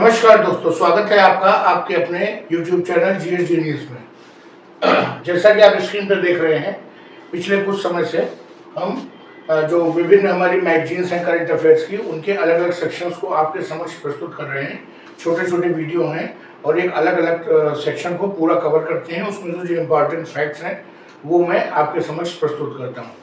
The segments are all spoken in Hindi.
नमस्कार दोस्तों, स्वागत है आपका आपके अपने YouTube चैनल जीएसडी न्यूज़ में। जैसा कि आप स्क्रीन पर देख रहे हैं, पिछले कुछ समय से हम जो विभिन्न हमारी मैगजीन्स हैं करंट अफेयर्स की, उनके अलग अलग सेक्शंस को आपके समक्ष प्रस्तुत कर रहे हैं। छोटे छोटे वीडियो हैं और एक अलग अलग सेक्शन को पूरा कवर करते हैं। उसमें जो इम्पोर्टेंट फैक्ट्स हैं वो मैं आपके समक्ष प्रस्तुत करता हूँ।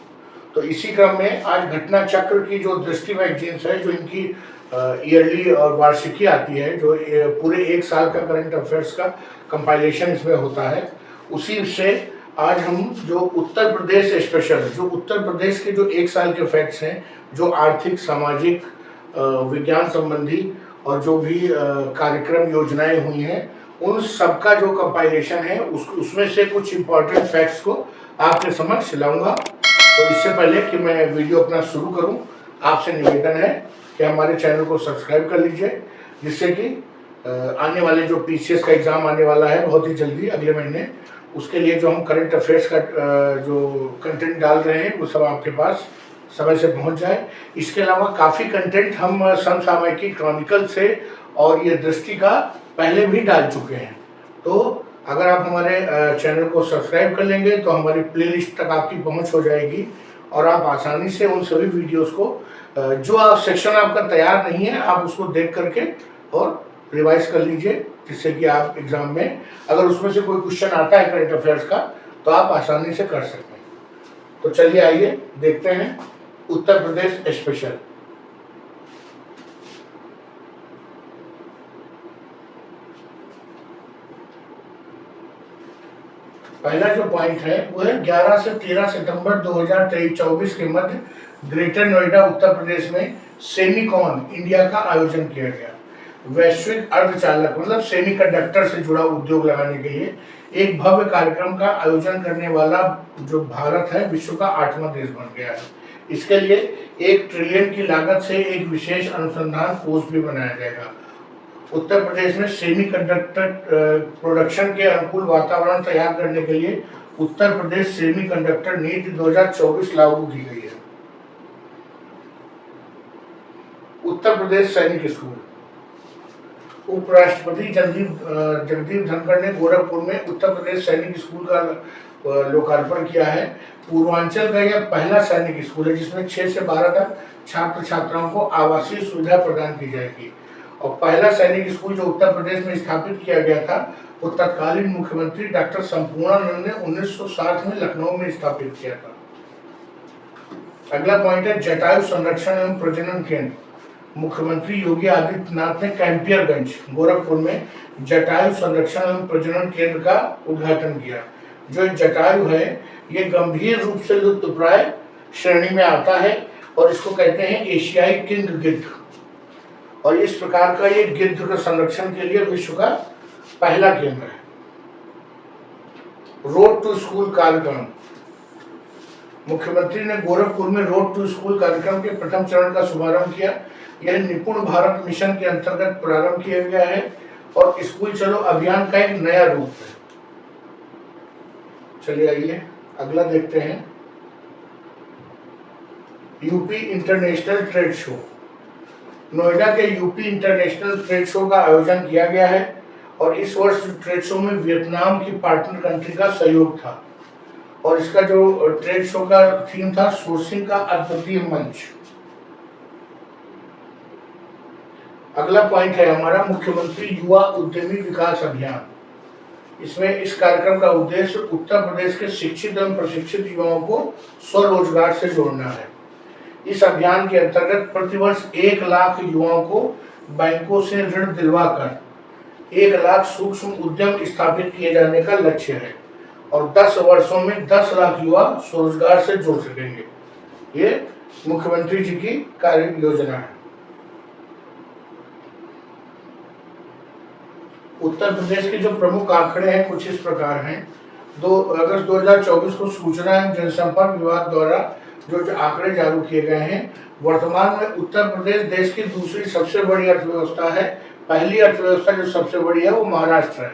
तो इसी क्रम में आज घटना चक्र की जो दृष्टि मैगजीन्स है, जो इनकी ईयरली और वार्षिकी आती है, जो पूरे एक साल का करंट अफेयर्स का कंपाइलेशन इसमें होता है, उसी से आज हम जो उत्तर प्रदेश स्पेशल, जो उत्तर प्रदेश के जो एक साल के फैक्ट्स हैं, जो आर्थिक, सामाजिक, विज्ञान संबंधी और जो भी कार्यक्रम योजनाएं हुई हैं, उन सबका जो कंपाइलेशन है उसमें से कुछ इम्पोर्टेंट फैक्ट्स को आपके समक्ष लाऊंगा। तो इससे पहले कि मैं वीडियो अपना शुरू करूं, आपसे निवेदन है कि हमारे चैनल को सब्सक्राइब कर लीजिए, जिससे कि आने वाले जो पीसीएस का एग्ज़ाम आने वाला है बहुत ही जल्दी अगले महीने, उसके लिए जो हम करंट अफेयर्स का जो कंटेंट डाल रहे हैं वो सब आपके पास समय से पहुंच जाए। इसके अलावा काफ़ी कंटेंट हम समसामयिकी क्रॉनिकल से और ये दृष्टि का पहले भी डाल चुके हैं। तो अगर आप हमारे चैनल को सब्सक्राइब कर लेंगे तो हमारी प्लेलिस्ट तक आपकी पहुंच हो जाएगी और आप आसानी से उन सभी वीडियोस को जो सेक्शन आपका तैयार नहीं है, आप उसको देख करके और रिवाइज कर लीजिए, जिससे कि आप एग्जाम में अगर उसमें से कोई क्वेश्चन आता है करंट अफेयर्स का तो आप आसानी से कर सकते हैं। तो चलिए आइए देखते हैं उत्तर प्रदेश स्पेशल। पहला जो पॉइंट है वो है 11 से 13 सितंबर 2023-24 के मध्य ग्रेटर नोएडा उत्तर प्रदेश में सेमीकॉन इंडिया का आयोजन किया गया। वैश्विक अर्धचालक मतलब सेमीकंडक्टर से जुड़ा उद्योग लगाने के लिए एक भव्य कार्यक्रम का आयोजन करने वाला जो भारत है, विश्व का 8वां देश बन गया है। इसके लिए 1 ट्रिलियन की लागत से एक विशेष अनुसंधान कोष भी बनाया जाएगा। उत्तर प्रदेश में सेमीकंडक्टर प्रोडक्शन के अनुकूल वातावरण तैयार करने के लिए उत्तर प्रदेश सेमीकंडक्टर नीति 2024 लागू की गई है। उत्तर प्रदेश सैनिक स्कूल। उपराष्ट्रपति जगदीप धनखड़ ने गोरखपुर में उत्तर प्रदेश सैनिक स्कूल का लोकार्पण किया है। पूर्वांचल का यह पहला सैनिक स्कूल है जिसमें 6 से 12 तक छात्र छात्राओं को आवासीय सुविधा प्रदान की जाएगी। और पहला सैनिक स्कूल जो उत्तर प्रदेश में स्थापित किया गया था वो तत्कालीन मुख्यमंत्री डॉक्टर संपूर्णानंद ने 1960 में लखनऊ में स्थापित किया था। अगला पॉइंट है जटायु संरक्षण एवं प्रजनन केंद्र। मुख्यमंत्री योगी आदित्यनाथ ने कैंपियरगंज गोरखपुर में जटायु संरक्षण एवं प्रजनन केंद्र का उद्घाटन किया। जो जटायु है ये गंभीर रूप से लुप्तप्राय श्रेणी में आता है और इसको कहते हैं एशियाई किंग गिद्ध, और इस प्रकार का ये गिद्ध के संरक्षण के लिए विश्व का पहला केंद्र है। रोड टू स्कूल कार्यक्रम। मुख्यमंत्री ने गोरखपुर में रोड टू स्कूल कार्यक्रम के प्रथम चरण का शुभारंभ किया। यह निपुण भारत मिशन के अंतर्गत प्रारंभ किया गया है और स्कूल चलो अभियान का एक नया रूप है। चलिए आइए अगला देखते हैं। UP international trade show. Noida के यूपी इंटरनेशनल ट्रेड शो का आयोजन किया गया है और इस वर्ष ट्रेड शो में वियतनाम की पार्टनर कंट्री का सहयोग था और इसका जो ट्रेड शो का थीम था सोर्सिंग का अद्वितीय मंच। अगला पॉइंट है हमारा मुख्यमंत्री युवा उद्यमी विकास अभियान। इसमें इस कार्यक्रम का उद्देश्य उत्तर प्रदेश के शिक्षित एवं प्रशिक्षित युवाओं को स्वरोजगार से जोड़ना है। इस अभियान के अंतर्गत प्रतिवर्ष 1 लाख युवाओं को बैंकों से ऋण दिलवाकर 1 लाख सूक्ष्म उद्यम स्थापित किए जाने का लक्ष्य है और 10 वर्षों में 10 लाख युवा स्वरोजगार से जुड़ सकेंगे। ये मुख्यमंत्री जी की कार्य योजना है। उत्तर प्रदेश के जो प्रमुख आंकड़े हैं कुछ इस प्रकार हैं। 2 अगस्त 2024 को सूचना एवं जनसंपर्क विभाग द्वारा जो आंकड़े जारी किए गए हैं, वर्तमान में उत्तर प्रदेश देश की दूसरी सबसे बड़ी अर्थव्यवस्था है। पहली अर्थव्यवस्था जो सबसे बड़ी है वो महाराष्ट्र है।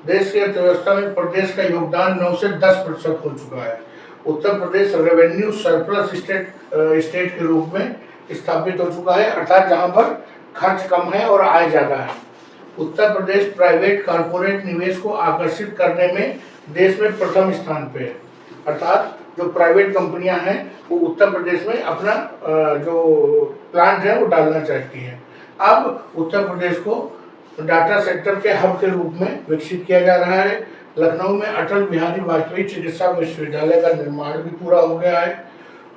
देश की अर्थव्यवस्था में प्रदेश का योगदान 9 से 10% हो चुका है। Uttar Pradesh revenue surplus state के रूप में स्थापित हो चुका है, अर्थात जहां पर खर्च कम है और आय ज्यादा है। उत्तर प्रदेश प्राइवेट कॉर्पोरेट निवेश को आकर्षित करने में देश में प्रथम स्थान पे है। अर्थात जो प्राइवेट कंपनियां हैं वो उत्तर प्रदेश में अपना जो प्लांट है वो डालना चाहती हैं। अब उत्तर प्रदेश को डाटा सेक्टर के हब के रूप में विकसित किया जा रहा है। लखनऊ में अटल बिहारी वाजपेयी चिकित्सा विश्वविद्यालय का निर्माण भी पूरा हो गया है।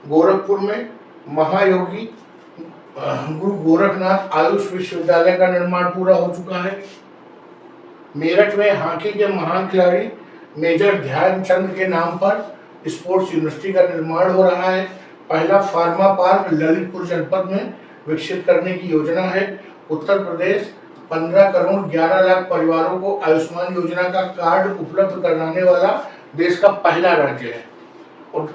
गोरखपुर में महायोगी गुरु गोरखनाथ आयुष विश्वविद्यालय का निर्माण पूरा हो चुका है। मेरठ में हॉकी के महान खिलाड़ी मेजर ध्यानचंद के नाम पर स्पोर्ट्स यूनिवर्सिटी का निर्माण हो रहा है। पहला फार्मा पार्क ललितपुर जनपद में विकसित करने की योजना है। उत्तर प्रदेश 15 करोड़ 11 लाख परिवारों को आयुष्मान योजना का कार्ड उपलब्ध कराने वाला देश का पहला राज्य है। और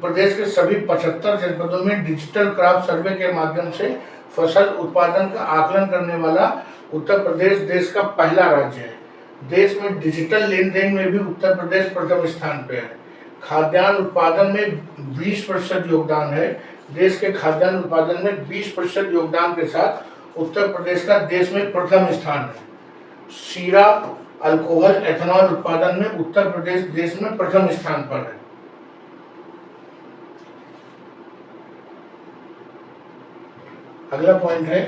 प्रदेश के सभी 75 जनपदों में डिजिटल क्रॉप सर्वे के माध्यम से फसल उत्पादन का आकलन करने वाला उत्तर प्रदेश देश का पहला राज्य है। देश में डिजिटल लेन देन में भी उत्तर प्रदेश प्रथम स्थान पे है। खाद्यान्न उत्पादन में 20% योगदान है। देश के खाद्यान्न उत्पादन में 20% योगदान के साथ उत्तर प्रदेश का देश में प्रथम स्थान है। शीरा अल्कोहल एथेनॉल उत्पादन में उत्तर प्रदेश देश में प्रथम स्थान पर है। अगला पॉइंट है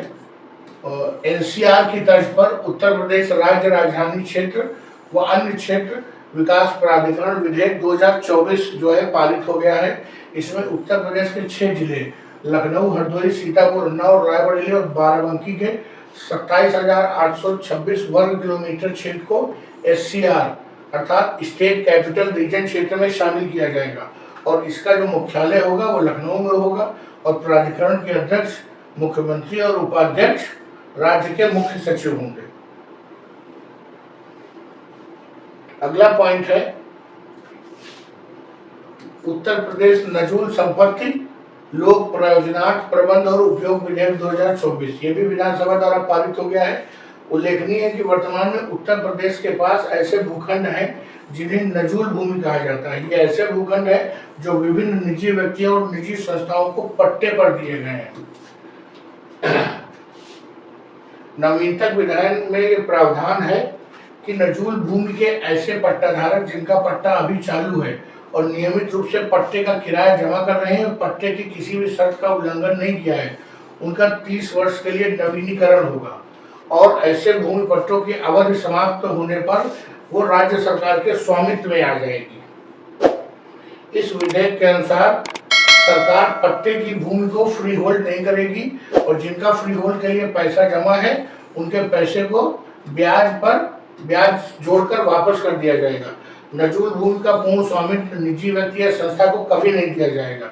एनसीआर की तर्ज पर उत्तर प्रदेश राज्य राजधानी क्षेत्र व अन्य क्षेत्र विकास प्राधिकरण विधेयक 2024 जो है पारित हो गया है। इसमें उत्तर प्रदेश के 6 जिले लखनऊ, हरदोई, सीतापुर, उन्नाव, रायबरेली और बाराबंकी के 27,826 वर्ग किलोमीटर क्षेत्र को एससीआर अर्थात स्टेट कैपिटल रीजन क्षेत्र में शामिल किया जाएगा और इसका जो मुख्यालय होगा वो लखनऊ में होगा और प्राधिकरण के अध्यक्ष मुख्यमंत्री और उपाध्यक्ष राज्य के मुख्य सचिव होंगे। अगला पॉइंट है उत्तर प्रदेश नजूल संपत्ति लोक प्रयोजनार्थ प्रबंध और उपयोग विधेयक 2024 ये भी विधानसभा द्वारा पारित हो गया है। उल्लेखनीय है कि वर्तमान में उत्तर प्रदेश के पास ऐसे भूखंड हैं जिन्हें नजूल भूमि कहा जाता है। ये ऐसे भूखंड है जो विभिन्न निजी व्यक्तियों और निजी संस्थाओं को पट्टे पर दिए गए हैं। नवीनतम विधायन में ये प्रावधान है कि नजूल भूमि के ऐसे पट्टाधारक जिनका पट्टा अभी चालू है और नियमित रूप से पट्टे का किराया जमा कर रहे हैं और पट्टे की किसी भी शर्त का उल्लंघन नहीं किया है, उनका 30 वर्ष के लिए नवीनीकरण होगा और ऐसे भूमि पट्टों की अवधि समाप्त होने पर वो राज्य सरकार के स्वामित्व में आ जाएगी। इस विधेयक के अनुसार सरकार पट्टे की भूमि को फ्री होल्ड नहीं करेगी और जिनका फ्री होल्ड के लिए पैसा जमा है उनके पैसे को ब्याज पर ब्याज जोड़कर वापस कर दिया जाएगा। नजूल भूमि का पूर्ण स्वामित्व निजी व्यक्ति या संस्था को कभी नहीं दिया जाएगा।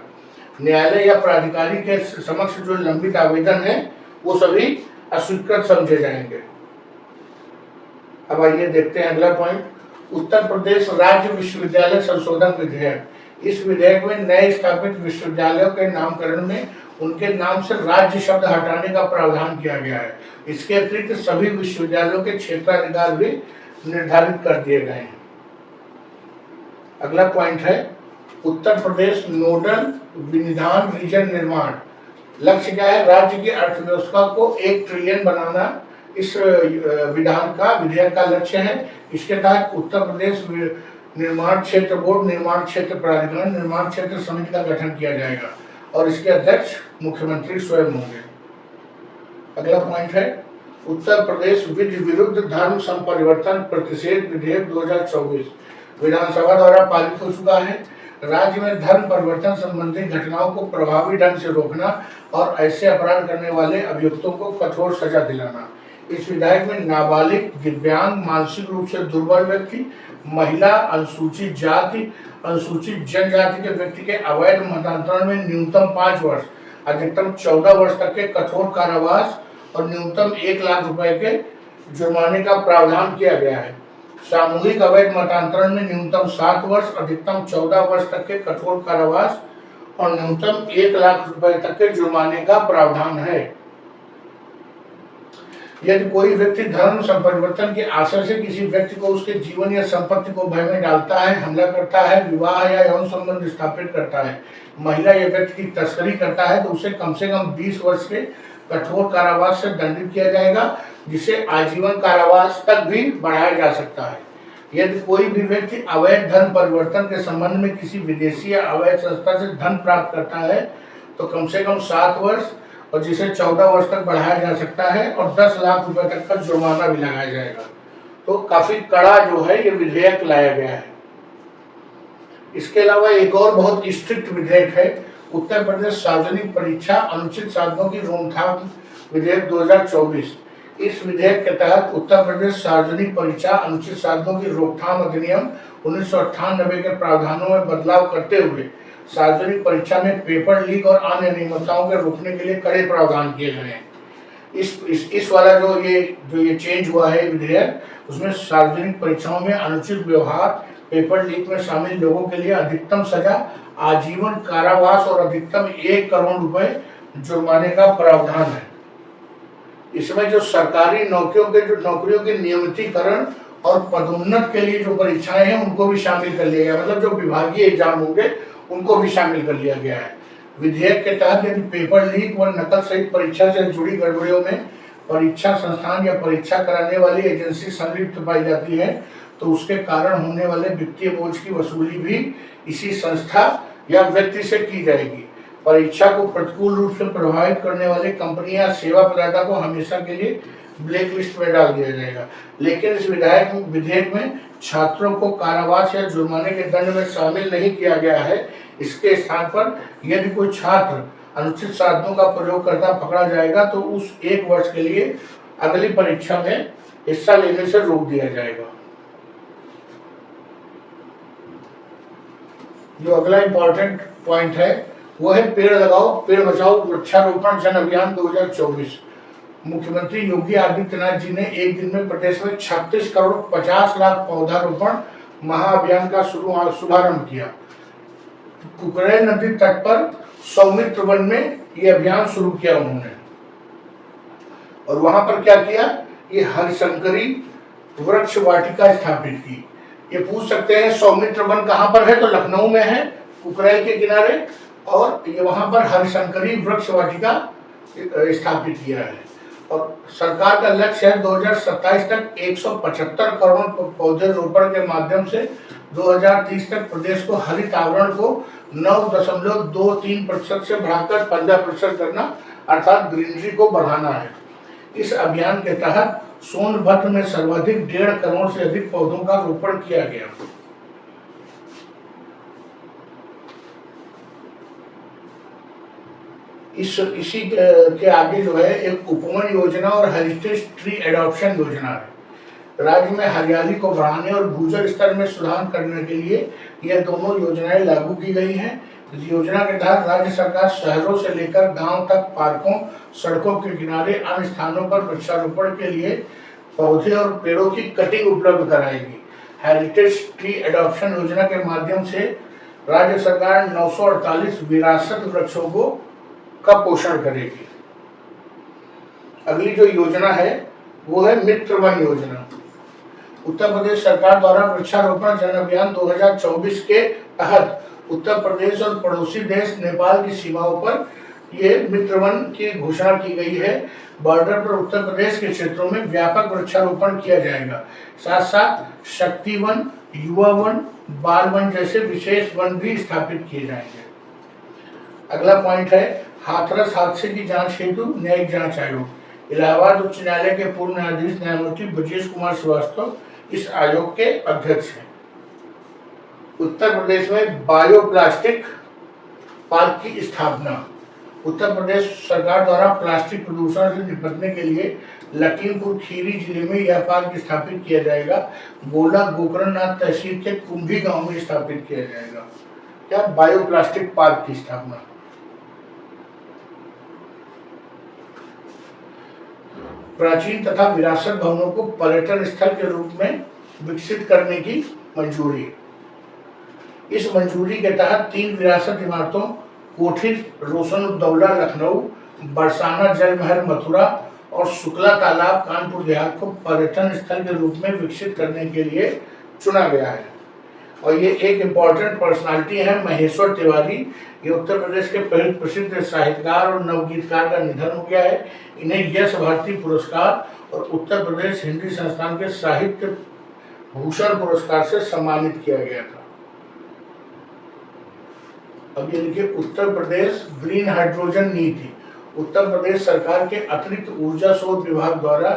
न्यायालय या प्राधिकारी के समक्ष जो लंबित आवेदन है वो सभी अस्वीकृत समझे जाएंगे। अब आइए देखते हैं अगला पॉइंट उत्तर प्रदेश राज्य विश्वविद्यालय संशोधन विधेयक। इस विधेयक में नए स्थापित विश्वविद्यालयों के नामकरण में उनके नाम से राज्य शब्द हटाने का प्रावधान किया गया है। इसके अतिरिक्त सभी विश्वविद्यालयों के क्षेत्राधिकार भी निर्धारित कर दिए गए हैं। अगला पॉइंट है उत्तर प्रदेश नोडल विनिधान रीजन निर्माण। लक्ष्य क्या है? राज्य की अर्थव्यवस्था को 1 ट्रिलियन बनाना इस विधेयक का लक्ष्य है। इसके तहत उत्तर प्रदेश निर्माण क्षेत्र बोर्ड, निर्माण क्षेत्र प्राधिकरण, निर्माण क्षेत्र समिति का गठन किया जाएगा और इसके अध्यक्ष मुख्यमंत्री स्वयं होंगे। अगला पॉइंट है उत्तर प्रदेश विधि विरुद्ध धर्म संपरिवर्तन प्रतिषेध विधेयक 2024 विधानसभा द्वारा पारित हो चुका है। राज्य में धर्म परिवर्तन संबंधी घटनाओं को प्रभावी ढंग से रोकना और ऐसे अपराध करने वाले अभियुक्तों को कठोर सजा दिलाना। इस विधेयक में नाबालिग, दिव्यांग, मानसिक रूप से दुर्बल व्यक्ति, महिला, अनुसूचित जाति, अनुसूचित जनजाति के व्यक्ति के अवैध मतांतरण में न्यूनतम 5 वर्ष, अधिकतम 14 वर्ष तक के कठोर कारावास और न्यूनतम 1 लाख रुपए के जुर्माने का प्रावधान किया गया है। सामूहिक अवैध मतांतरण में न्यूनतम 7 वर्ष, अधिकतम 14 वर्ष तक के कठोर कारावास और न्यूनतम 1 लाख रुपए तक के जुर्माने का प्रावधान है। यदि कोई व्यक्ति धर्म संपरिवर्तन के आशय से किसी व्यक्ति को उसके जीवन या संपत्ति को भय में डालता है, हमला करता है, विवाह या यौन संबंध स्थापित करता है, महिला या व्यक्ति की तस्करी करता है तो उसे कम से कम 20 वर्ष के कठोर कारावास से दंडित किया जाएगा। जिसे आजीवन कारावास तक भी बढ़ाया जा सकता है। यदि कोई भी व्यक्ति अवैध धन परिवर्तन के संबंध में किसी विदेशी या अवैध संस्था से धन प्राप्त करता है तो कम से कम 7 वर्ष और जिसे 14 वर्ष तक बढ़ाया जा सकता है और 10 लाख रुपए तक का जुर्माना भी लगाया जाएगा। तो काफी कड़ा जो है ये विधेयक लाया गया है। इसके अलावा एक और बहुत स्ट्रिक्ट विधेयक है, उत्तर प्रदेश सार्वजनिक परीक्षा अनुचित साधनों की रोकथाम विधेयक 2024। इस विधेयक के तहत उत्तर प्रदेश सार्वजनिक परीक्षा अनुचित साधनों की रोकथाम अधिनियम 1998 के प्रावधानों में बदलाव करते हुए सार्वजनिक परीक्षा में पेपर लीक और अन्य अनियमितताओं के रोकने के लिए कड़े प्रावधान किए गए हैं। इस वाला जो ये चेंज हुआ है विधेयक, उसमें सार्वजनिक परीक्षाओं में अनुचित व्यवहार, पेपर लीक में शामिल लोगों के लिए अधिकतम सजा आजीवन कारावास और अधिकतम 1 करोड़ रुपए जुर्माने का प्रावधान है। इसमें जो सरकारी नौकरियों के नियमितीकरण और पदोन्नत के लिए जो परीक्षाएं हैं उनको भी शामिल कर लिया गया, मतलब जो विभागीय एग्जाम होंगे उनको भी शामिल कर लिया गया है। विधेयक के तहत यदि पेपर लीक व नकल सहित परीक्षा से जुड़ी गड़बड़ियों में परीक्षा संस्थान या परीक्षा कराने वाली एजेंसी संलिप्त पाई जाती है तो उसके कारण होने वाले वित्तीय बोझ की वसूली भी इसी संस्था या व्यक्ति से की जाएगी। परीक्षा को प्रतिकूल रूप से प्रभावित करने वाली कंपनी या सेवा प्रदाता को हमेशा के लिए ब्लैक लिस्ट में डाल दिया जाएगा। लेकिन इस विधेयक में छात्रों को कारावास या जुर्माने के दंड में शामिल नहीं किया गया है। इसके स्थान पर यदि कोई छात्र अनुचित साधनों का प्रयोग करता पकड़ा जाएगा तो उस 1 वर्ष के लिए अगली परीक्षा में हिस्सा लेने से रोक दिया जाएगा। जो अगला इंपॉर्टेंट पॉइंट है वो है पेड़ लगाओ पेड़ बचाओ वृक्षारोपण जन अभियान 2024। मुख्यमंत्री योगी आदित्यनाथ जी ने एक दिन में प्रदेश में 36 करोड़ 50 लाख पौधारोपण महाअभियान का शुभारंभ किया। कुकरेल नदी तट पर सौमित्र वन में ये अभियान शुरू किया उन्होंने, और वहां पर क्या किया, ये हरिशंकरी वृक्ष वाटिका स्थापित की। ये पूछ सकते हैं सौमित्र वन कहाँ पर है, तो लखनऊ में है, कुकरेल के किनारे, और ये वहां पर हरिशंकरी वृक्ष वाटिका स्थापित किया है। और सरकार का लक्ष्य है 2027 तक 175 करोड़ पौधे रोपण के माध्यम से 2030 तक प्रदेश को हरित आवरण को 9.23% से बढ़ाकर 15% करना, अर्थात ग्रीनरी को बढ़ाना है। इस अभियान के तहत सोनभद्र में सर्वाधिक 1.5 करोड़ से अधिक पौधों का रोपण किया गया। इसी के आगे जो है एक उपवन योजना और हेरिटेज ट्री एडॉप्शन योजना है। राज्य में हरियाली को बढ़ाने और भूजल स्तर में सुधार करने के लिए यह दोनों योजनाएं लागू की गई हैं। इस योजना के तहत राज्य सरकार शहरों से लेकर गांव तक पार्कों, सड़कों के किनारे, अन्य स्थानों पर वृक्षारोपण के लिए पौधे और पेड़ों की कटिंग उपलब्ध कराएगी। हेरिटेज ट्री एडॉप्शन योजना के माध्यम से राज्य सरकार 948 विरासत वृक्षों का पोषण करेगी। अगली जो योजना है वो है मित्र वन योजना। उत्तर प्रदेश सरकार द्वारा वृक्षारोपण जन अभियान 2024 के तहत उत्तर प्रदेश और पड़ोसी देश नेपाल की सीमाओं पर ये मित्र वन की घोषणा की गई है। बॉर्डर पर उत्तर प्रदेश के क्षेत्रों में व्यापक वृक्षारोपण किया जाएगा। साथ साथ शक्ति वन, युवा वन, बाल वन जैसे विशेष वन भी स्थापित किए जाएंगे। अगला पॉइंट है हाथरस हादसे की जांच हेतु न्यायिक जांच आयोग। इलाहाबाद उच्च न्यायालय के पूर्व न्यायाधीश न्यायमूर्ति ब्रजेश कुमार श्रीवास्तव इस आयोग के अध्यक्ष हैं। उत्तर प्रदेश में बायोप्लास्टिक पार्क की स्थापना। उत्तर प्रदेश सरकार द्वारा प्लास्टिक प्रदूषण से निपटने के लिए लखीमपुर खीरी जिले में यह पार्क स्थापित किया जाएगा। गोला गोकरणनाथ तहसील के कुंभी गांव में स्थापित किया जाएगा। क्या बायोप्लास्टिक पार्क की स्थापना। प्राचीन तथा विरासत भवनों को पर्यटन स्थल के रूप में विकसित करने की मंजूरी। इस मंजूरी के तहत 3 विरासत इमारतों कोठी रोशनउद्दौला लखनऊ, बरसाना जल महल मथुरा और शुक्ला तालाब कानपुर देहात को पर्यटन स्थल के रूप में विकसित करने के लिए चुना गया है। और ये एक इम्पॉर्टेंट पर्सनालिटी है महेश्वर तिवारी। ये उत्तर प्रदेश के प्रसिद्ध साहित्यकार और नवगीतकार का निधन हो गया है। इन्हें यश भारती पुरस्कार और उत्तर प्रदेश हिंदी संस्थान के साहित्य भूषण पुरस्कार से सम्मानित किया गया था। अब ये लिखिए, उत्तर प्रदेश ग्रीन हाइड्रोजन नीति। उत्तर प्रदेश सरकार के अतिरिक्त ऊर्जा शोध विभाग द्वारा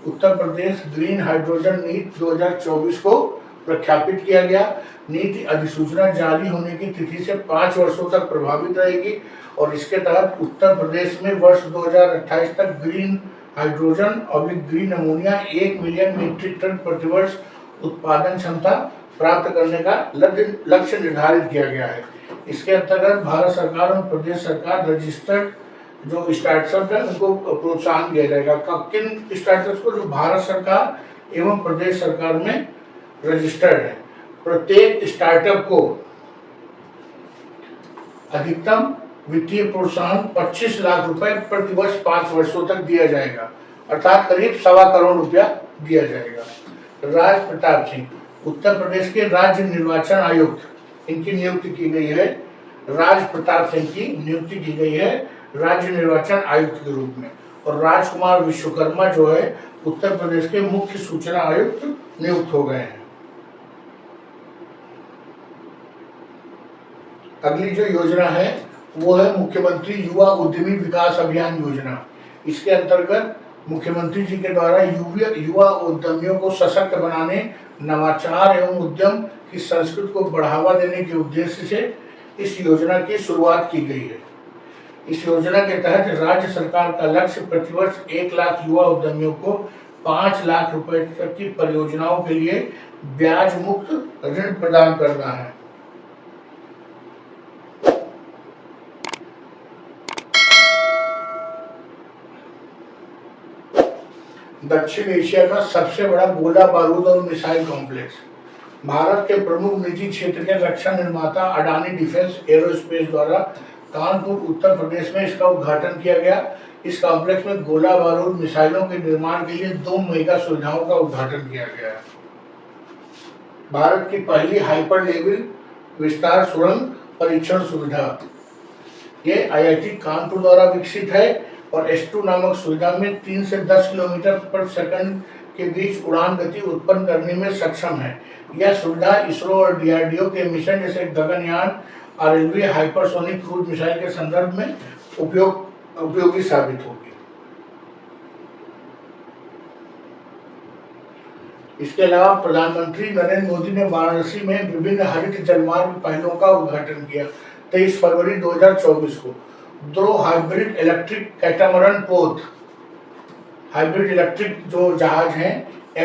उत्तर प्रदेश ग्रीन हाइड्रोजन नीति 2024 को प्रख्यापित किया गया। नीति अधिसूचना जारी होने की तिथि से 5 वर्षों तक प्रभावित रहेगी और इसके तहत उत्तर प्रदेश में वर्ष 2028 तक ग्रीन हाइड्रोजन और green ammonia 1 million metric ton प्रतिवर्ष उत्पादन क्षमता प्राप्त करने का लक्ष्य निर्धारित किया गया है। इसके अंतर्गत भारत सरकार और प्रदेश सरकार रजिस्टर्ड जो स्टार्टअप है उनको प्रोत्साहन दिया जाएगा। किन स्टार्टअप्स को? जो भारत सरकार एवं प्रदेश सरकार में रजिस्टर्ड है। प्रत्येक स्टार्टअप को अधिकतम वित्तीय प्रोत्साहन 25 लाख रुपए प्रतिवर्ष 5 वर्षों तक दिया जाएगा, अर्थात करीब 1.25 करोड़ रुपया दिया जाएगा। राज प्रताप सिंह उत्तर प्रदेश के राज्य निर्वाचन आयुक्त, इनकी नियुक्ति की गई है। राज प्रताप सिंह की नियुक्ति की गई है राज्य निर्वाचन आयुक्त के रूप में। और राजकुमार विश्वकर्मा जो है उत्तर प्रदेश के मुख्य सूचना आयुक्त नियुक्त हो गए हैं। अगली जो योजना है वो है मुख्यमंत्री युवा उद्यमी विकास अभियान योजना। इसके अंतर्गत मुख्यमंत्री जी के द्वारा युवा उद्यमियों को सशक्त बनाने, नवाचार एवं उद्यम की संस्कृति को बढ़ावा देने के उद्देश्य से इस योजना की शुरुआत की गई है। इस योजना के तहत राज्य सरकार का लक्ष्य प्रतिवर्ष 1 लाख युवा उद्यमियों को 5 लाख रुपए तक की परियोजनाओं के लिए ब्याज मुक्त ऋण प्रदान करना है। दक्षिण एशिया का सबसे बड़ा गोला बारूद और मिसाइल कॉम्प्लेक्स। भारत के प्रमुख निजी क्षेत्र के रक्षा निर्माता अडानी डिफेंस एरोस्पेस द्वारा कानपुर उत्तर प्रदेश में इसका उद्घाटन किया गया। इस कॉम्प्लेक्स में गोला बारूद मिसाइलों के निर्माण के लिए 2 मेगा सुविधाओं का उद्घाटन किया गया है। भारत की पहली हाइपर लेवल विस्तार सुरंग परीक्षण सुविधा ये IIT कानपुर द्वारा विकसित है और S2 नामक सुविधा में 3 से 10 किलोमीटर पर सेकंड के बीच उड़ान गति उत्पन्न करने में सक्षम है। यह सुविधा इसरो और DRDO के मिशन जैसे Gaganyaan RLV hypersonic cruise missile के संदर्भ में उपयोगी साबित होगी। इसके अलावा प्रधानमंत्री नरेंद्र मोदी ने वाराणसी में विभिन्न हरित जलमार्ग पहलों का उद्घाटन किया। 23 फरवरी 2024 को 2 हाइब्रिड इलेक्ट्रिक कैटामरन पोत, हाइब्रिड इलेक्ट्रिक जो जहाज हैं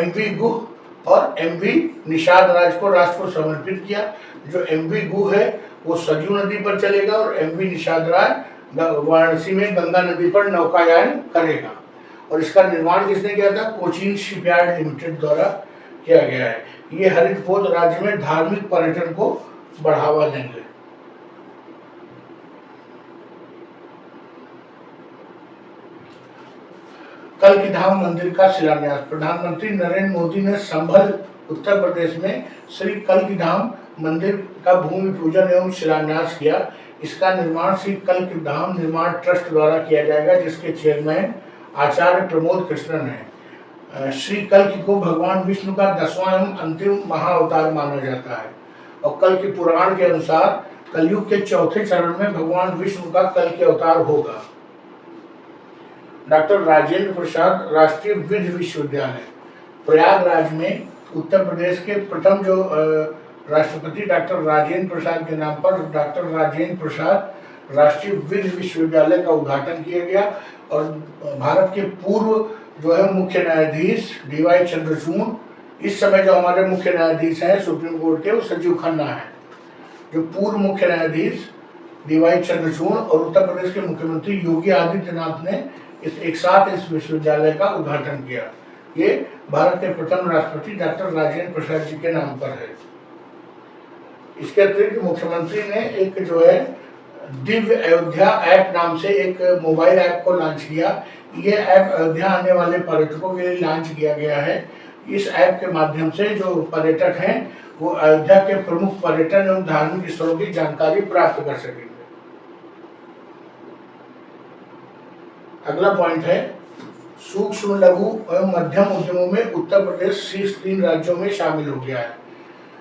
MV गुह और MV निषाद राज को राष्ट्र को समर्पित किया। जो MV गुह है वो सरयू नदी पर चलेगा और MV निषाद राज वाराणसी में गंगा नदी पर नौकायान करेगा। और इसका निर्माण किसने किया था? कोचीन शिपयार्ड लिमिटेड द्वारा किया गया है। ये हरित पोत राज्य में धार्मिक पर्यटन को बढ़ावा देंगे। कल्कि धाम मंदिर का शिलान्यास। प्रधानमंत्री नरेंद्र मोदी ने संभल उत्तर प्रदेश में श्री कल्कि धाम मंदिर का भूमि पूजन एवं शिलान्यास किया। इसका निर्माण श्री कल्कि धाम निर्माण ट्रस्ट द्वारा किया जाएगा, जिसके चेयरमैन आचार्य प्रमोद कृष्णन है। श्री कल्कि को भगवान विष्णु का 10वां एवं अंतिम महाअवतार माना जाता है और कल्कि पुराण के अनुसार कलयुग के 4थे चरण में भगवान विष्णु का कल्कि अवतार होगा। डॉक्टर राजेंद्र प्रसाद राष्ट्रीय विधि विश्वविद्यालय प्रयागराज में उत्तर प्रदेश के प्रथम जो राष्ट्रपति डॉक्टर राजेंद्र प्रसाद के नाम पर डॉक्टर राजेंद्र प्रसाद राष्ट्रीय विधि विश्वविद्यालय का उद्घाटन किया गया। और भारत के पूर्व जो है मुख्य न्यायाधीश DY चंद्रचूड़, इस समय जो हमारे मुख्य न्यायाधीश हैं सुप्रीम कोर्ट के वो संजीव खन्ना है। जो पूर्व मुख्य न्यायाधीश DY चंद्रचूड़ और उत्तर प्रदेश के मुख्यमंत्री योगी आदित्यनाथ ने एक साथ इस विश्वविद्यालय का उद्घाटन किया। ये भारत के प्रथम राष्ट्रपति डॉक्टर राजेंद्र प्रसाद जी के नाम पर है। इसके अतिरिक्त मुख्यमंत्री ने एक जो है दिव्य अयोध्या ऐप नाम से एक मोबाइल ऐप को लॉन्च किया। ये ऐप अयोध्या आने वाले पर्यटकों के लिए लॉन्च किया गया है। इस ऐप के माध्यम से जो पर्यटक हैं वो अयोध्या के प्रमुख पर्यटन एवं धार्मिक स्थलों की जानकारी प्राप्त कर सकेंगे। अगला पॉइंट है सूक्ष्म लघु एवं मध्यम उद्यमों में उत्तर प्रदेश शीर्ष 3 राज्यों में शामिल हो गया है।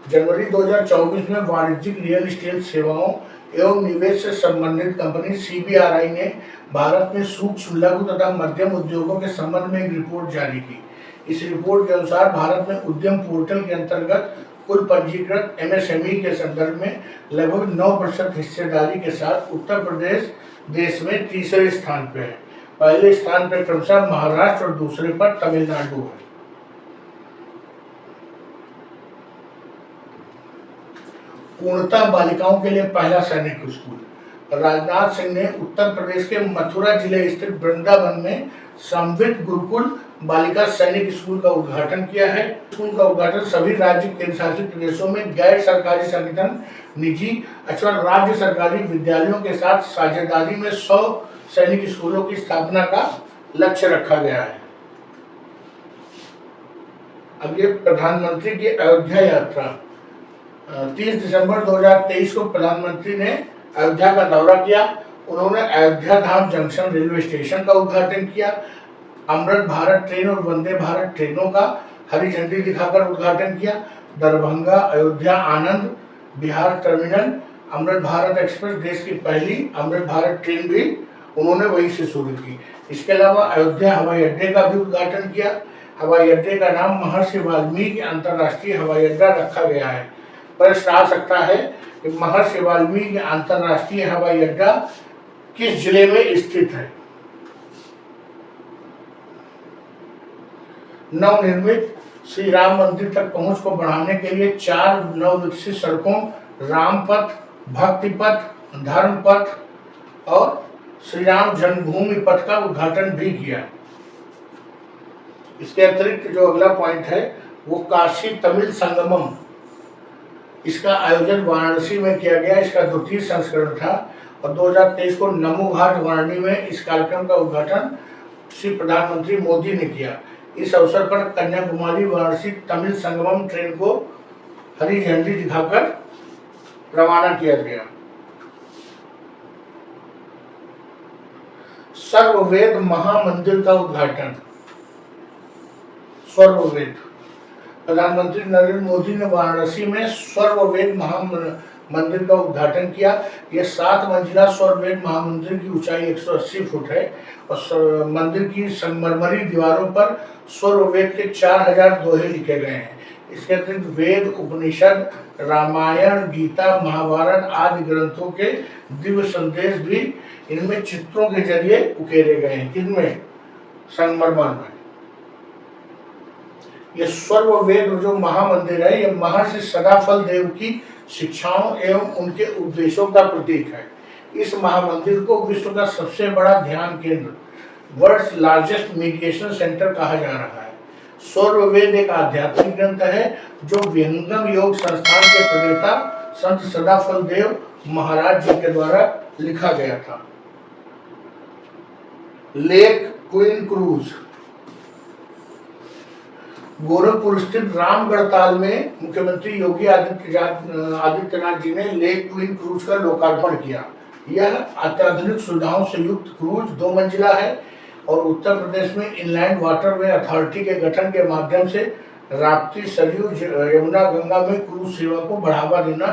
जनवरी 2024 में वाणिज्यिक रियल एस्टेट सेवाओं एवं निवेश से संबंधित कंपनी CBRI ने भारत में सूक्ष्म लघु तथा मध्यम उद्योगों के संबंध में एक रिपोर्ट जारी की। इस रिपोर्ट के अनुसार भारत में उद्यम पोर्टल के अंतर्गत कुल पंजीकृत MSME के संदर्भ में लगभग 9% हिस्सेदारी के साथ उत्तर प्रदेश देश में तीसरे स्थान पर है। पहले स्थान पर क्रमशः महाराष्ट्र और दूसरे पर तमिलनाडु है। पूर्णतः बालिकाओं के लिए पहला सैनिक स्कूल। राजनाथ सिंह ने उत्तर प्रदेश के मथुरा जिले स्थित वृंदावन में संवित गुरुकुल बालिका सैनिक स्कूल का उद्घाटन किया है। स्कूल का उद्घाटन सभी राज्य केंद्र शासित प्रदेशों में गैर सरकारी संगठन, निजी अथवा राज्य सरकारी विद्यालयों के साथ साझेदारी में 100 सैनिक स्कूलों की स्थापना का लक्ष्य रखा गया है। अब ये प्रधानमंत्री की अयोध्या यात्रा। 30 दिसंबर 2023 को प्रधानमंत्री ने अयोध्या का दौरा किया। उन्होंने अयोध्या धाम जंक्शन रेलवे स्टेशन का उद्घाटन किया। अमृत भारत ट्रेन और वंदे भारत ट्रेनों का हरी झंडी दिखाकर उद्घाटन किया। दरभंगा अयोध्या आनंद बिहार टर्मिनल अमृत भारत एक्सप्रेस देश की पहली अमृत भारत ट्रेन भी उन्होंने वहीं से शुरू की। इसके अलावा अयोध्या हवाई अड्डे का भी उद्घाटन किया। हवाई अड्डे का नाम महर्षि वाल्मीकि अंतर्राष्ट्रीय हवाई अड्डा रखा गया है। प्रश्न आ सकता है कि महर्षि वाल्मीकि अंतर्राष्ट्रीय हवाई अड्डा किस जिले में स्थित है? नवनिर्मित श्री राम मंदिर तक पहुंच को बढ़ाने के लिए 4 नवविकसित सड़कों रामपथ, भक्ति पथ, धर्म पथ और श्री राम जन्मभूमि पथ का उद्घाटन भी किया। इसके अतिरिक्त जो अगला पॉइंट है वो काशी तमिल संगमम, इसका आयोजन वाराणसी में किया गया। इसका द्वितीय संस्करण था और 2023 को नमो घाट वाराणसी में इस कार्यक्रम का उद्घाटन श्री प्रधानमंत्री मोदी ने किया। इस अवसर पर कन्याकुमारी वाराणसी तमिल संगमम ट्रेन को हरी झंडी दिखाकर रवाना किया गया। सर्ववेद महामंदिर का उद्घाटन। सर्ववेद, प्रधानमंत्री नरेंद्र मोदी ने वाराणसी में सर्ववेद महामंदिर का उद्घाटन किया। यह 7 मंजिला सर्ववेद महामंदिर की ऊंचाई 180 फुट है और मंदिर की संगमरमरी दीवारों पर सर्ववेद के 4000 दोहे लिखे गए हैं। इसके अतिरिक्त वेद, उपनिषद, रामायण, गीता, महाभारत आदि ग्रंथों के दिव्य संदेश भी इनमें चित्रों के जरिए उकेरे गए हैं। किनमें? संगमरमर में। ये सर्ववेद जो महामंदिर है, यह महर्षि सदाफल देव की शिक्षाओं एवं उनके उपदेशों का प्रतीक है। इस महामंदिर को विश्व का सबसे बड़ा ध्यान केंद्र, वर्ल्ड्स लार्जेस्ट मेडिटेशन सेंटर कहा जा रहा है। सर्ववेद एक आध्यात्मिक ग्रंथ है जो विहंगम योग संस्थान के प्रणेता संत सदाफल देव महाराज जी के द्वारा लिखा गया था। Lake queen cruise. गोरखपुर स्थित रामगढ़ ताल में मुख्यमंत्री योगी आदित्यनाथ जी ने लेक क्वीन क्रूज का लोकार्पण किया। यह अत्याधुनिक सुविधाओं से युक्त क्रूज 2 मंजिला है और उत्तर प्रदेश में इनलैंड वाटरवे अथॉरिटी के गठन के माध्यम से राप्ती, सरयू, यमुना, गंगा में क्रूज सेवा को बढ़ावा देना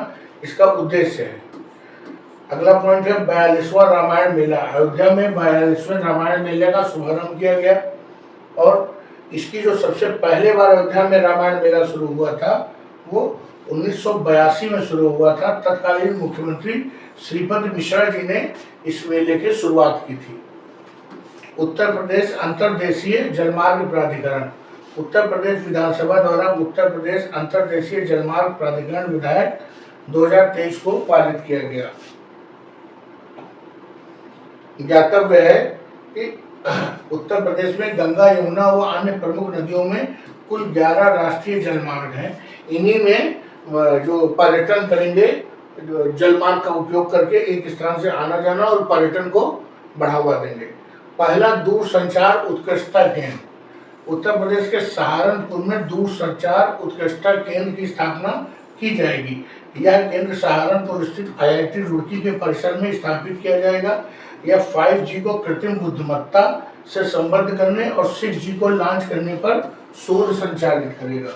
इसका उद्देश्य है। अगला पॉइंट है 42वां रामायण मेला। अयोध्या में 42वें रामायण मेले का शुभारंभ किया गया और इसकी जो सबसे पहले बार अयोध्या में रामायण मेला शुरू हुआ था वो 1982 में शुरू हुआ था। तत्कालीन मुख्यमंत्री श्रीपद मिश्रा जी ने इस मेले की शुरुआत की थी। उत्तर प्रदेश अंतर्देशीय जलमार्ग प्राधिकरण। उत्तर प्रदेश विधानसभा द्वारा उत्तर प्रदेश अंतर्देशीय जलमार्ग प्राधिकरण विधेयक 2023 को पारित किया गया। ज्ञातव्य है कि उत्तर प्रदेश में गंगा, यमुना व अन्य प्रमुख नदियों में कुल 11 राष्ट्रीय जलमार्ग हैं। इन्हीं में जो पर्यटन करेंगे, जो जलमार्ग का उपयोग करके एक स्थान से आना जाना और पर्यटन को बढ़ावा देंगे। पहला दूरसंचार उत्कृष्टता केंद्र। उत्तर प्रदेश के सहारनपुर में दूरसंचार उत्कृष्टता केंद्र की स्थापना की जाएगी। यह केंद्र सहारनपुर स्थित IIT रुड़की के परिसर में स्थापित किया जाएगा। यह 5G को कृत्रिम बुद्धिमत्ता से संबद्ध करने और 6G को लॉन्च करने पर शोध संचालित करेगा।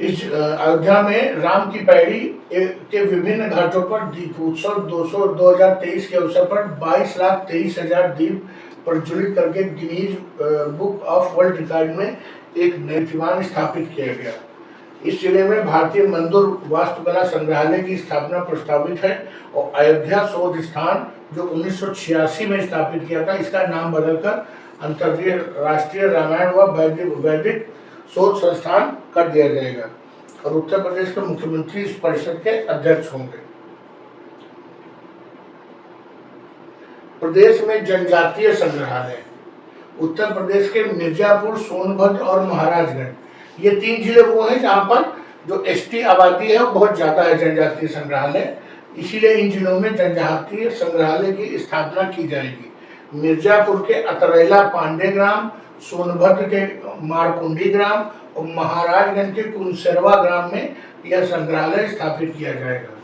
इस अयोध्या में राम की पैड़ी के विभिन्न घाटों पर दीपोत्सव 2023 के अवसर पर 22,23,000 दीप प्रज्वलित करके Guinness book of world record में एक कीर्तिमान स्थापित किया गया। इस जिले में भारतीय मंदिर वास्तुकला संग्रहालय की स्थापना प्रस्तावित है और अयोध्या शोध स्थान जो 1986 में स्थापित किया था, इसका नाम बदलकर अंतर्राष्ट्रीय रामायण व वैदिक शोध संस्थान कर दिया जाएगा और उत्तर प्रदेश के मुख्यमंत्री इस परिषद के अध्यक्ष होंगे। प्रदेश में जनजातीय संग्रहालय, उत्तर प्रदेश के मिर्जापुर, सोनभद्र और महाराजगंज, ये 3 जिले वो हैं जहाँ पर जो एसटी आबादी है वो बहुत ज्यादा है जनजातीय संग्रहालय, इसीलिए इन जिलों में जनजातीय संग्रहालय की स्थापना की जाएगी। मिर्जापुर के अतरेला पांडे ग्राम, सोनभद्र के मारकुंडी ग्राम और महाराजगंज के कुनसरवा ग्राम में यह संग्रहालय स्थापित किया जाएगा।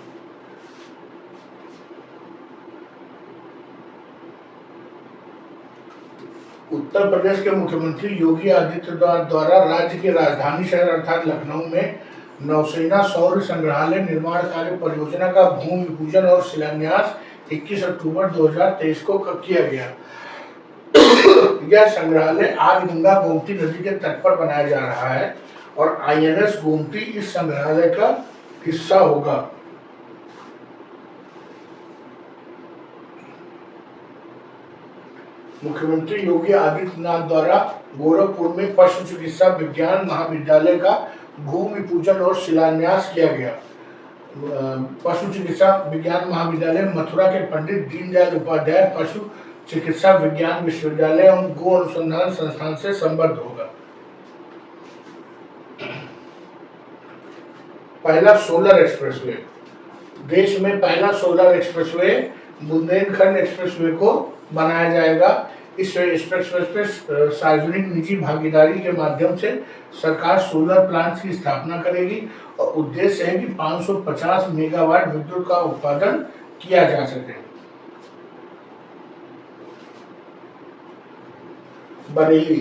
उत्तर प्रदेश के मुख्यमंत्री योगी आदित्यनाथ द्वारा राज्य की राजधानी शहर अर्थात लखनऊ में नौसेना सौर संग्रहालय निर्माण कार्य परियोजना का भूमि पूजन और शिलान्यास 21 अक्टूबर 2023 को किया गया। यह संग्रहालय आज गंगा गोमती नदी के तट पर बनाया जा रहा है और INS गोमती इस संग्रहालय का हिस्सा होगा। मुख्यमंत्री योगी आदित्यनाथ द्वारा गोरखपुर में पशु चिकित्सा विज्ञान महाविद्यालय का भूमि पूजन और शिलान्यास किया गया। पशु चिकित्सा विज्ञान महाविद्यालय मथुरा के पंडित दीनदयाल उपाध्याय पशु चिकित्सा विज्ञान विश्वविद्यालय एवं गो अनुसंधान संस्थान से संबद्ध होगा। पहला सोलर एक्सप्रेसवे, देश में पहला सोलर एक्सप्रेसवे बुंदेलखंड एक्सप्रेसवे को बनाया जाएगा। इस एक्सप्रेसवे पे सार्वजनिक निजी भागीदारी के माध्यम से सरकार सोलर प्लांट्स की स्थापना करेगी और उद्देश्य है कि 550 मेगावाट विद्युत का उत्पादन किया जा सके। बरेली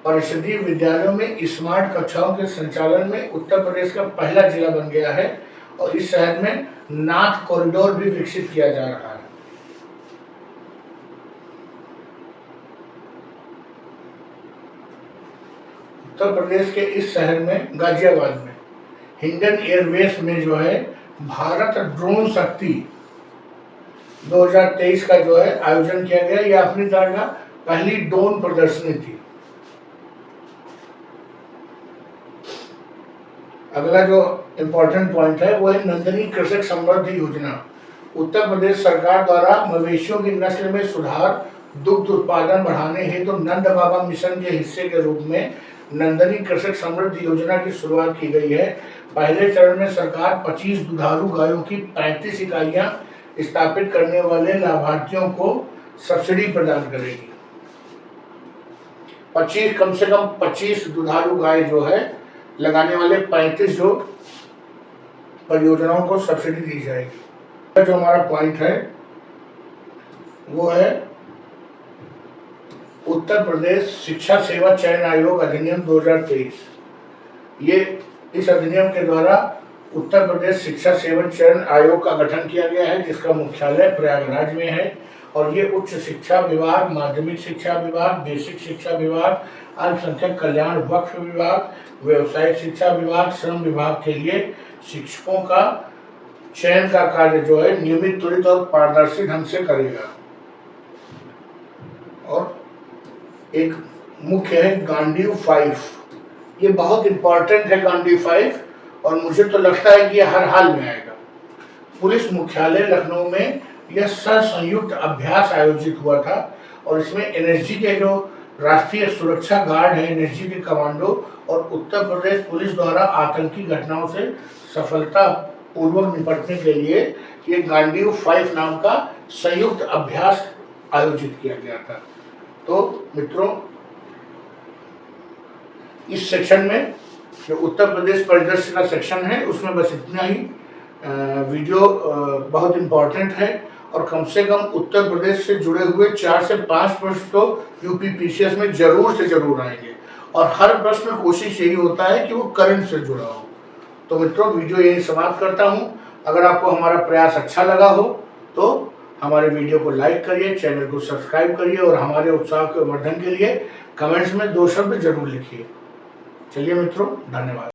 परिषदीय विद्यालयों में स्मार्ट कक्षाओं के संचालन में उत्तर प्रदेश का पहला जिला बन गया है और इस शहर में नाथ कॉरिडोर भी विकसित किया जा रहा है। उत्तर प्रदेश के इस शहर में गाजियाबाद में हिंडन एयरवेस में जो है भारत ड्रोन शक्ति 2023 का जो है आयोजन किया गया। यह अपनी तरह का पहली ड्रोन प्रदर्शनी थी। अगला जो इम्पोर्टेंट पॉइंट है वो है नंदनी कृषक समृद्धि योजना। उत्तर प्रदेश सरकार द्वारा मवेशियों की नस्ल में सुधार, दुग्ध उत्पादन बढ़ाने हेतु नंद बाबा मिशन के हिस्से के रूप में नंदनी कृषक समृद्धि योजना की शुरुआत की गई है। पहले चरण में सरकार 25 दुधारू गायों की 35 इकाइयां स्थापित करने वाले लाभार्थियों को सब्सिडी प्रदान करेगी। 25 कम से कम 25 दुधारू गाय जो है लगाने वाले 35 जो परियोजनाओं को सब्सिडी दी जाएगी। जो हमारा पॉइंट है वो है उत्तर प्रदेश शिक्षा सेवा चयन आयोग अधिनियम 2023। ये इस अधिनियम के द्वारा उत्तर प्रदेश शिक्षा सेवा चयन आयोग का गठन किया गया है जिसका मुख्यालय प्रयागराज में है और ये उच्च शिक्षा विभाग, माध्यमिक शिक्षा विभाग, बेसिक शिक्षा विभाग, अल्पसंख्यक कल्याण वक्फ विभाग, व्यवसायिक शिक्षा विभाग, श्रम विभाग के लिए शिक्षकों का चयन का कार्य जो है नियमित, त्वरित और पारदर्शी ढंग से करेगा। और एक मुख्य है गांडीव 5, ये बहुत इंपॉर्टेंट है गांडीव 5 और मुझे तो लगता है कि ये हर हाल में आएगा। पुलिस मुख्यालय लखनऊ में यह संयुक्त अभ्यास आयोजित हुआ था और इसमें एनएसजी के जो राष्ट्रीय सुरक्षा गार्ड है, एनएसजी के कमांडो और उत्तर प्रदेश पुलिस द्वारा आतंकी घटनाओं से सफलता पूर्वक निपटने के लिए ये गांडीव 5 नाम का संयुक्त अभ्यास आयोजित किया गया था। तो मित्रों, इस सेक्शन में जो उत्तर प्रदेश परिदृश्य का सेक्शन है उसमें बस इतना ही। वीडियो बहुत इम्पोर्टेंट है और कम से कम उत्तर प्रदेश से जुड़े हुए 4 से 5 प्रश्न तो यूपी पीसीएस में जरूर से जरूर आएंगे, और हर प्रश्न में कोशिश यही होता है कि वो करंट से जुड़ा हो। तो मित्रों, वीडियो यही समाप्त करता हूँ। अगर आपको हमारा प्रयास अच्छा लगा हो तो हमारे वीडियो को लाइक करिए, चैनल को सब्सक्राइब करिए और हमारे उत्साह के वर्धन के लिए कमेंट्स में 2 शब्द जरूर लिखिए। चलिए मित्रों, धन्यवाद।